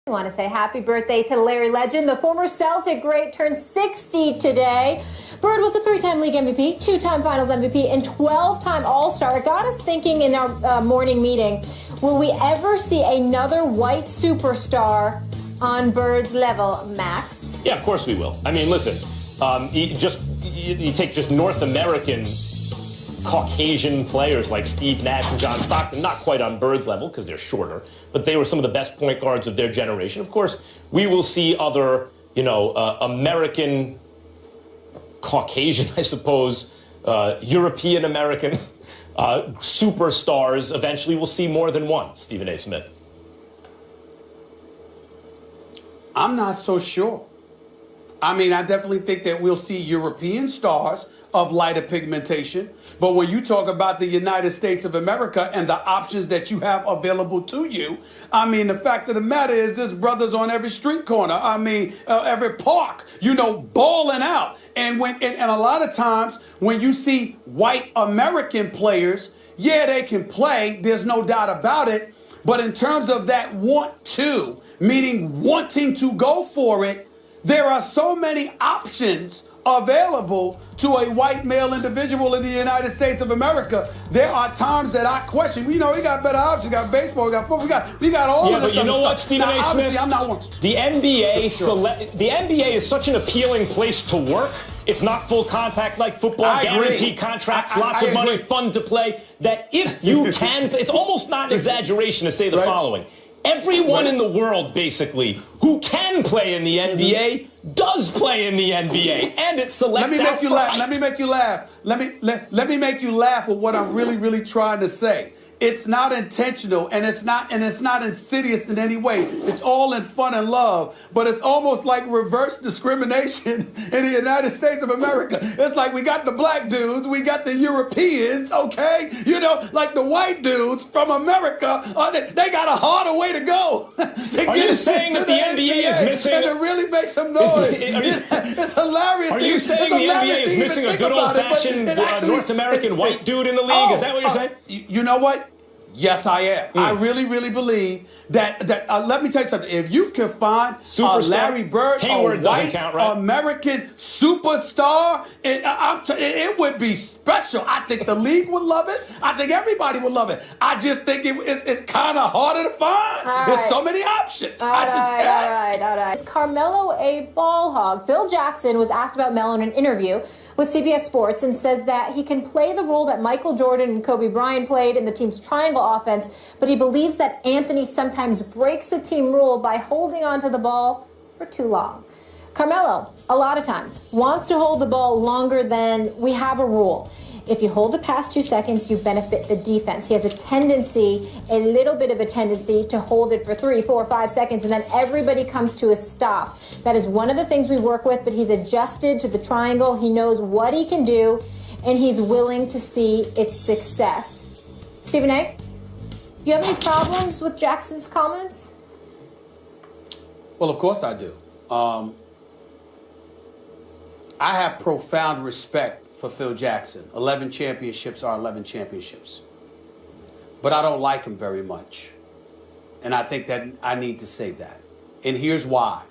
I want to say happy birthday to Larry Legend. The former Celtic great turned 60 today. Bird was a 3-time league MVP, 2-time finals MVP, and 12-time All-Star. It got us thinking in our morning meeting, will we ever see another white superstar on Bird's level, Max? Yeah, of course we will. I mean, listen, you take just North American Caucasian players like Steve Nash and John Stockton, not quite on Bird's level because they're shorter, but they were some of the best point guards of their generation. Of course, we will see other, American Caucasian, I suppose, European American superstars. Eventually, we'll see more than one, Stephen A. Smith. I'm not so sure. I mean, I definitely think that we'll see European stars of lighter pigmentation. But when you talk about the United States of America and the options that you have available to you, I mean, the fact of the matter is this brother's on every street corner. I mean, every park, balling out. And a lot of times when you see white American players, yeah, they can play. There's no doubt about it. But in terms of that want to, meaning wanting to go for it, there are so many options available to a white male individual in the United States of America. There are times that I question. We got better options. We got baseball. We got football. We got all of this. Yeah, but you know what, stuff. Stephen A. Smith? I'm not one. The NBA, Sure. The NBA is such an appealing place to work. It's not full contact like football, guaranteed contracts, lots of money, fun to play. That if you can, it's almost not an exaggeration to say the following. Everyone in the world, basically, who can play in the NBA does play in the NBA, and it selects. Let me make you laugh. Let me make you laugh. Let me make you laugh with what I'm really trying to say. It's not intentional, and it's not insidious in any way. It's all in fun and love, but it's almost like reverse discrimination in the United States of America. It's like we got the black dudes, we got the Europeans, okay? Like the white dudes from America, they got a harder way to go to Are get you saying that the NBA is missing? And it really makes some noise. It's hilarious. Are you saying the NBA is missing a good old-fashioned North American white dude in the league? Is that what you're saying? You know what? Yes, I am. I really believe that let me tell you something. If you can find Larry Bird, Hayward a white count, right? American superstar, it would be special. I think the league would love it. I think everybody would love it. I just think it's kind of harder to find. There's so many options. All right. Is Carmelo a ball hog? Phil Jackson was asked about Melo in an interview with CBS Sports and says that he can play the role that Michael Jordan and Kobe Bryant played in the team's triangle offense, but he believes that Anthony sometimes breaks a team rule by holding onto the ball for too long. Carmelo, a lot of times, wants to hold the ball longer than we have a rule. If you hold it past 2 seconds, you benefit the defense. He has a little bit of a tendency to hold it for 3, 4, 5 seconds, and then everybody comes to a stop. That is one of the things we work with, but he's adjusted to the triangle. He knows what he can do, and he's willing to see its success. Stephen A., you have any problems with Jackson's comments? Well, of course I do. I have profound respect for Phil Jackson. 11 championships are 11 championships. But I don't like him very much. And I think that I need to say that. And here's why.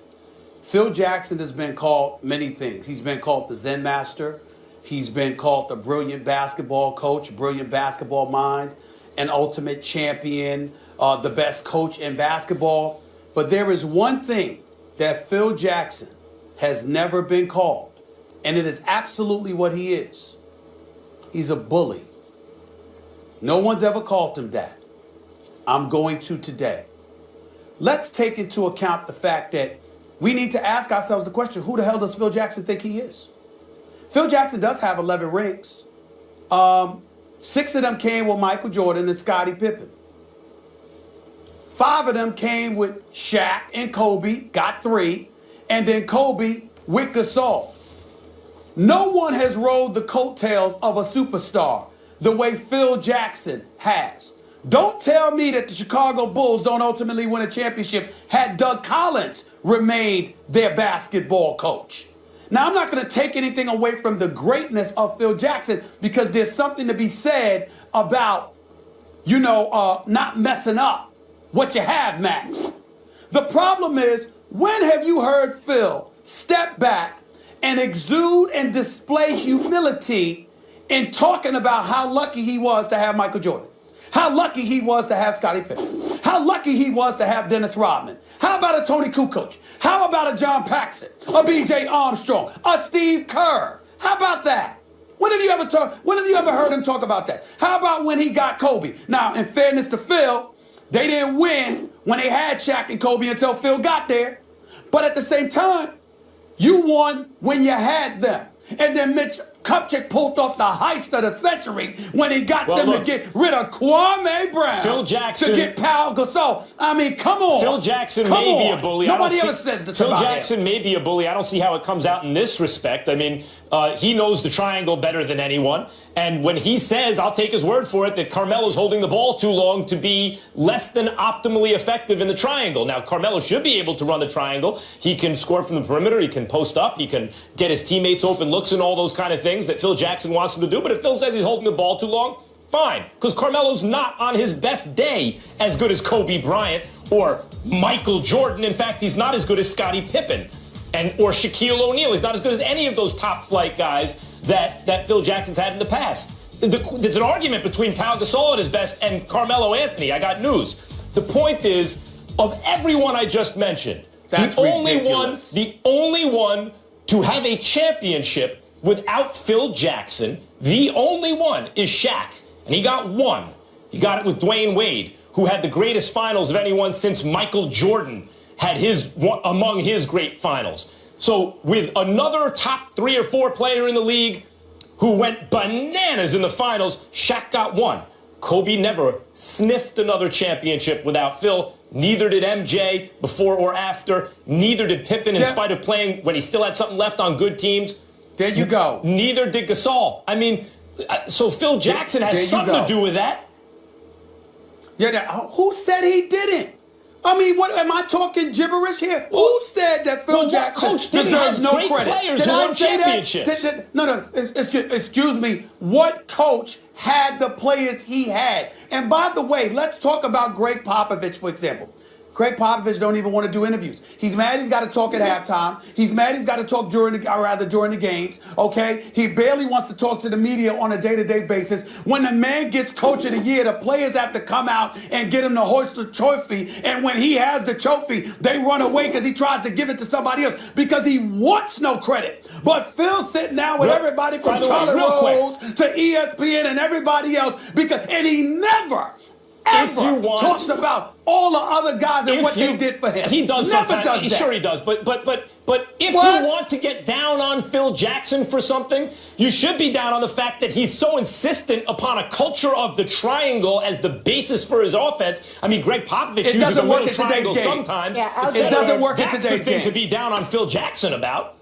Phil Jackson has been called many things. He's been called the Zen Master. He's been called the brilliant basketball coach, brilliant basketball mind, an ultimate champion, the best coach in basketball. But there is one thing that Phil Jackson has never been called, and it is absolutely what he is. He's a bully. No one's ever called him that. I'm going to today. Let's take into account the fact that we need to ask ourselves the question, who the hell does Phil Jackson think he is? Phil Jackson does have 11 rings. 6 of them came with Michael Jordan and Scottie Pippen. 5 of them came with Shaq and Kobe, got 3, and then Kobe with Gasol. No one has rode the coattails of a superstar the way Phil Jackson has. Don't tell me that the Chicago Bulls don't ultimately win a championship had Doug Collins remained their basketball coach. Now, I'm not going to take anything away from the greatness of Phil Jackson because there's something to be said about, not messing up what you have, Max. The problem is, when have you heard Phil step back and exude and display humility in talking about how lucky he was to have Michael Jordan? How lucky he was to have Scottie Pippen. How lucky he was to have Dennis Rodman. How about a Tony Kukoc? How about a John Paxson, a B.J. Armstrong, a Steve Kerr? How about that? When have you ever heard him talk about that? How about when he got Kobe? Now, in fairness to Phil, they didn't win when they had Shaq and Kobe until Phil got there. But at the same time, you won when you had them. And then Mitch Kupchak pulled off the heist of the century when he got them to get rid of Kwame Brown. Phil Jackson. To get Pau Gasol. I mean, come on. Phil Jackson may be a bully. Nobody ever says this about him. Phil Jackson may be a bully. I don't see how it comes out in this respect. I mean, he knows the triangle better than anyone. And when he says, I'll take his word for it, that Carmelo's holding the ball too long to be less than optimally effective in the triangle. Now, Carmelo should be able to run the triangle. He can score from the perimeter. He can post up. He can get his teammates open looks and all those kind of things that Phil Jackson wants him to do. But if Phil says he's holding the ball too long, fine. Because Carmelo's not on his best day as good as Kobe Bryant or Michael Jordan. In fact, he's not as good as Scottie Pippen or Shaquille O'Neal. He's not as good as any of those top flight guys that Phil Jackson's had in the past. There's an argument between Pau Gasol at his best and Carmelo Anthony. I got news. The point is, of everyone I just mentioned, That's ridiculous. The only one to have a championship without Phil Jackson, the only one is Shaq. And he got one. He got it with Dwayne Wade, who had the greatest finals of anyone since Michael Jordan had among his great finals. So with another top 3 or 4 player in the league who went bananas in the finals, Shaq got one. Kobe never sniffed another championship without Phil. Neither did MJ before or after. Neither did Pippen in spite of playing when he still had something left on good teams. There you go. Neither did Gasol. I mean, so Phil Jackson has something to do with that. Yeah, who said he didn't? I mean, what am I talking gibberish here? Who said that Phil Jackson deserves no credit? Did I say that? No. Excuse me. What coach had the players he had? And by the way, let's talk about Greg Popovich, for example. Greg Popovich don't even want to do interviews. He's mad he's got to talk at halftime. He's mad he's got to talk during the games, okay? He barely wants to talk to the media on a day-to-day basis. When the man gets Coach of the Year, the players have to come out and get him to hoist the trophy. And when he has the trophy, they run away because he tries to give it to somebody else because he wants no credit. But Phil's sitting down with everybody from Charlie Rose to ESPN and everybody else and he never ever talks about all the other guys and what they did for him. He does Never sometimes. does that. Sure he does. But if you want to get down on Phil Jackson for something, you should be down on the fact that he's so insistent upon a culture of the triangle as the basis for his offense. I mean, Greg Popovich uses a little triangle sometimes. Yeah, it doesn't work in today's game. That's the thing to be down on Phil Jackson about.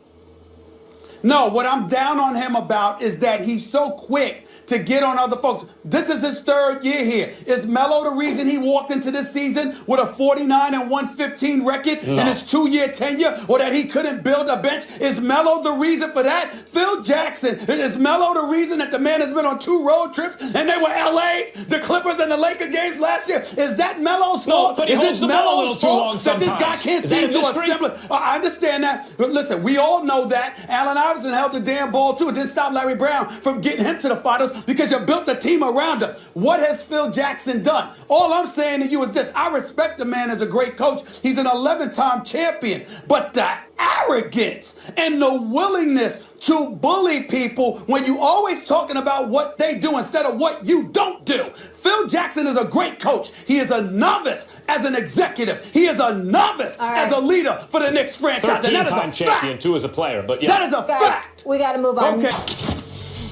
No, what I'm down on him about is that he's so quick to get on other folks. This is his 3rd year here. Is Melo the reason he walked into this season with a 49-115 record in his 2-year tenure, or that he couldn't build a bench? Is Melo the reason for that? Phil Jackson, is Melo the reason that the man has been on 2 road trips and they were LA, the Clippers and the Lakers games last year? Is that Melo's fault? But he holds the ball a little too long sometimes. That this guy can't seem to assemble? I understand that. But listen, we all know that. Allen Iverson held the damn ball too. It didn't stop Larry Brown from getting him to the finals because you built a team around him. What has Phil Jackson done? All I'm saying to you is this. I respect the man as a great coach. He's an 11-time champion. But the arrogance and the willingness to bully people when you always talking about what they do instead of what you don't do. Phil Jackson is a great coach. He is a novice as an executive. He is a novice as a leader for the Knicks franchise. 13-time champion too as a player. But yeah. That is a fact. We got to move on. Okay.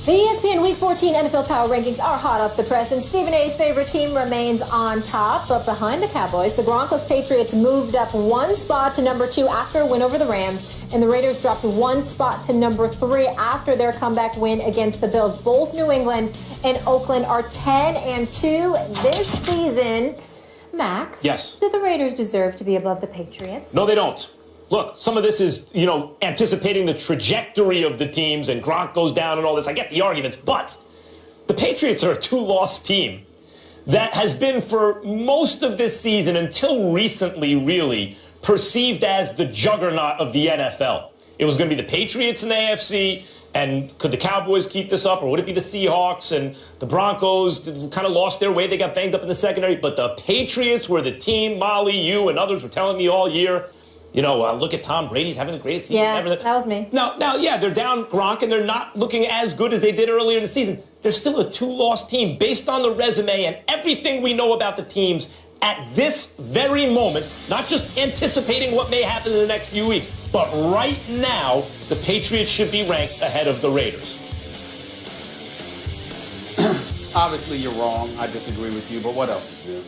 The ESPN Week 14 NFL Power Rankings are hot off the press, and Stephen A's favorite team remains on top. But behind the Cowboys, the Broncos Patriots moved up 1 spot to number 2 after a win over the Rams, and the Raiders dropped 1 spot to number 3 after their comeback win against the Bills. Both New England and Oakland are 10-2 this season. Max, yes. Do the Raiders deserve to be above the Patriots? No, they don't. Look, some of this is, anticipating the trajectory of the teams and Gronk goes down and all this. I get the arguments, but the Patriots are a 2-loss team that has been for most of this season until recently, really, perceived as the juggernaut of the NFL. It was going to be the Patriots in the AFC, and could the Cowboys keep this up, or would it be the Seahawks? And the Broncos kind of lost their way. They got banged up in the secondary, but the Patriots were the team. Molly, you, and others were telling me all year, look at Tom Brady's having the greatest season ever. Yeah, that was me. Now, yeah, they're down Gronk, and they're not looking as good as they did earlier in the season. They're still a two-loss team based on the resume and everything we know about the teams at this very moment, not just anticipating what may happen in the next few weeks, but right now, the Patriots should be ranked ahead of the Raiders. Obviously, you're wrong. I disagree with you, but what else is new?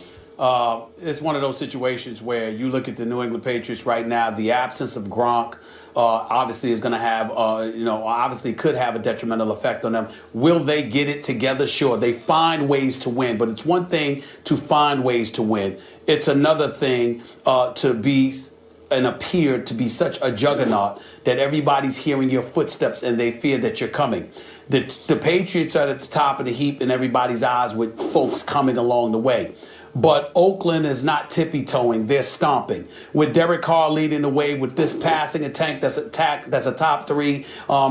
It's one of those situations where you look at the New England Patriots right now, the absence of Gronk obviously is going to have, obviously could have a detrimental effect on them. Will they get it together? Sure. They find ways to win, but it's one thing to find ways to win. It's another thing to be and appear to be such a juggernaut that everybody's hearing your footsteps and they fear that you're coming. The Patriots are at the top of the heap in everybody's eyes with folks coming along the way. But Oakland is not tippy-toeing. They're stomping. With Derek Carr leading the way with this passing attack that's a top 3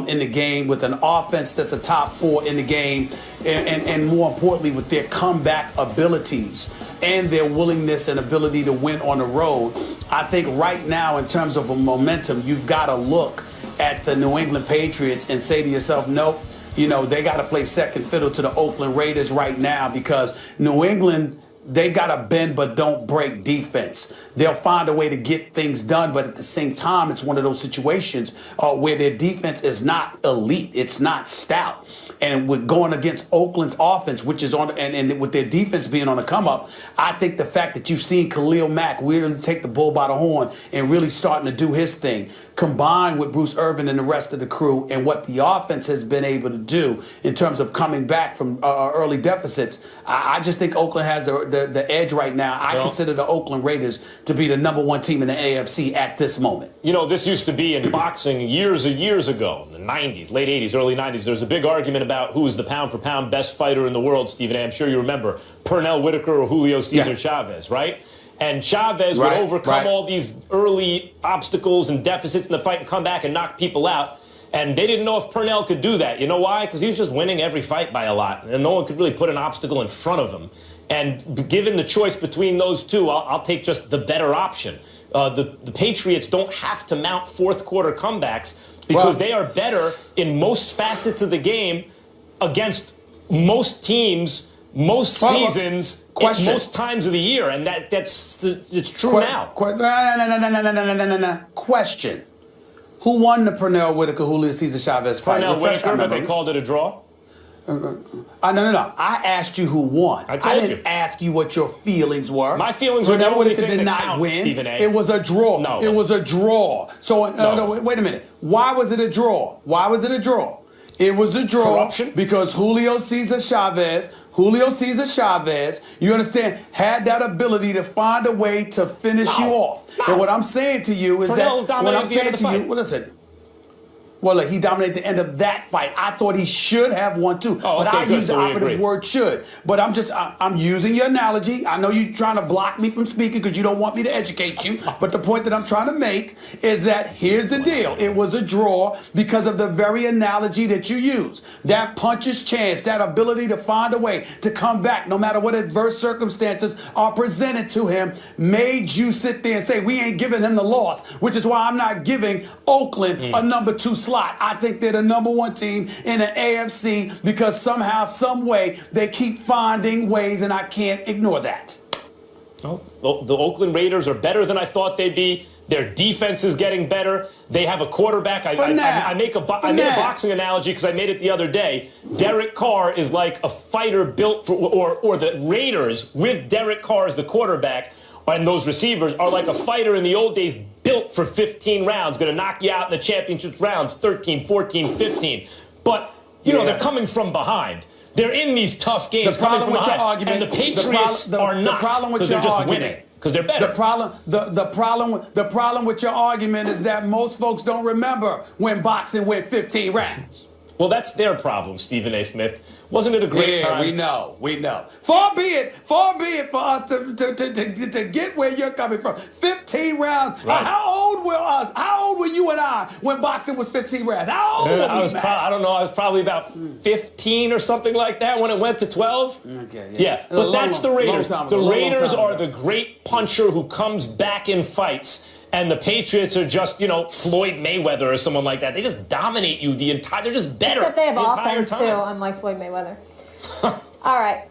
in the game, with an offense that's a top 4 in the game, and more importantly, with their comeback abilities and their willingness and ability to win on the road, I think right now, in terms of a momentum, you've got to look at the New England Patriots and say to yourself, nope, they got to play second fiddle to the Oakland Raiders right now, because New England, they've got a bend but don't break defense. They'll find a way to get things done, but at the same time, it's one of those situations where their defense is not elite. It's not stout. And with going against Oakland's offense, which is on, and with their defense being on the come up, I think the fact that you've seen Khalil Mack really take the bull by the horn and really starting to do his thing, combined with Bruce Irvin and the rest of the crew, and what the offense has been able to do in terms of coming back from early deficits, I just think Oakland has the edge right now. I consider the Oakland Raiders to be the #1 team in the AFC at this moment. This used to be in boxing years and years ago, in the 90s, late 80s, early 90s. There was a big argument about who was the pound-for-pound best fighter in the world, Stephen A. I'm sure you remember Pernell Whitaker or Julio Cesar Chavez, right? And Chavez would overcome all these early obstacles and deficits in the fight and come back and knock people out. And they didn't know if Pernell could do that. You know why? Because he was just winning every fight by a lot. And no one could really put an obstacle in front of him. And given the choice between those two, I'll take just the better option. The Patriots don't have to mount fourth-quarter comebacks because they are better in most facets of the game against most teams, most seasons, at most times of the year. And it's true now. No. Question. Who won the Pernell Whitaker, Julio Cesar Chavez fight? Pernell Whitaker, but they called it a draw? No. I asked you who won. I told you. Didn't ask you what your feelings were. My feelings were the only thing did that not counts, win. Stephen A. It was a draw. No. It was a draw. So, wait a minute. Why was it a draw? Why was it a draw? It was a draw Corruption? Because Julio Cesar Chavez, you understand, had that ability to find a way to finish you off. And what I'm saying to you is Pernell that what I'm dominated the end saying of the to you, fight. well, listen. Well, look, he dominated the end of that fight. I thought he should have won too. But I use the operative word should. But I'm using your analogy. I know you're trying to block me from speaking because you don't want me to educate you. But the point that I'm trying to make is that here's the deal. It was a draw because of the very analogy that you use. That puncher's chance, that ability to find a way to come back no matter what adverse circumstances are presented to him, made you sit there and say, we ain't giving him the loss, which is why I'm not giving Oakland a #2 slot. I think they're the #1 team in the AFC because somehow, some way, they keep finding ways, and I can't ignore that. Well, the Oakland Raiders are better than I thought they'd be. Their defense is getting better. They have a quarterback. I made a boxing analogy because I made it the other day. Derek Carr is like a fighter built for, or the Raiders with Derek Carr as the quarterback, and those receivers are like a fighter in the old days built for 15 rounds, going to knock you out in the championship rounds, 13, 14, 15. But, they're coming from behind. They're in these tough games coming from behind. And the Patriots are not because they're just winning. Because they're better. The problem with your argument is that most folks don't remember when boxing went 15 rounds. Well, that's their problem, Stephen A. Smith. Wasn't it a great time? We know. Far be it for us to get where you're coming from. 15 rounds. Right. How old were us? How old were you and I when boxing was 15 rounds? How old were we, I don't know. I was probably about 15 or something like that when it went to 12. Okay. Yeah, but that's the Raiders. The Raiders are the the great puncher who comes back in fights. And the Patriots are just, Floyd Mayweather or someone like that. They just dominate you the entire. They're just better. Except they have the entire offense time. too, unlike Floyd Mayweather. All right.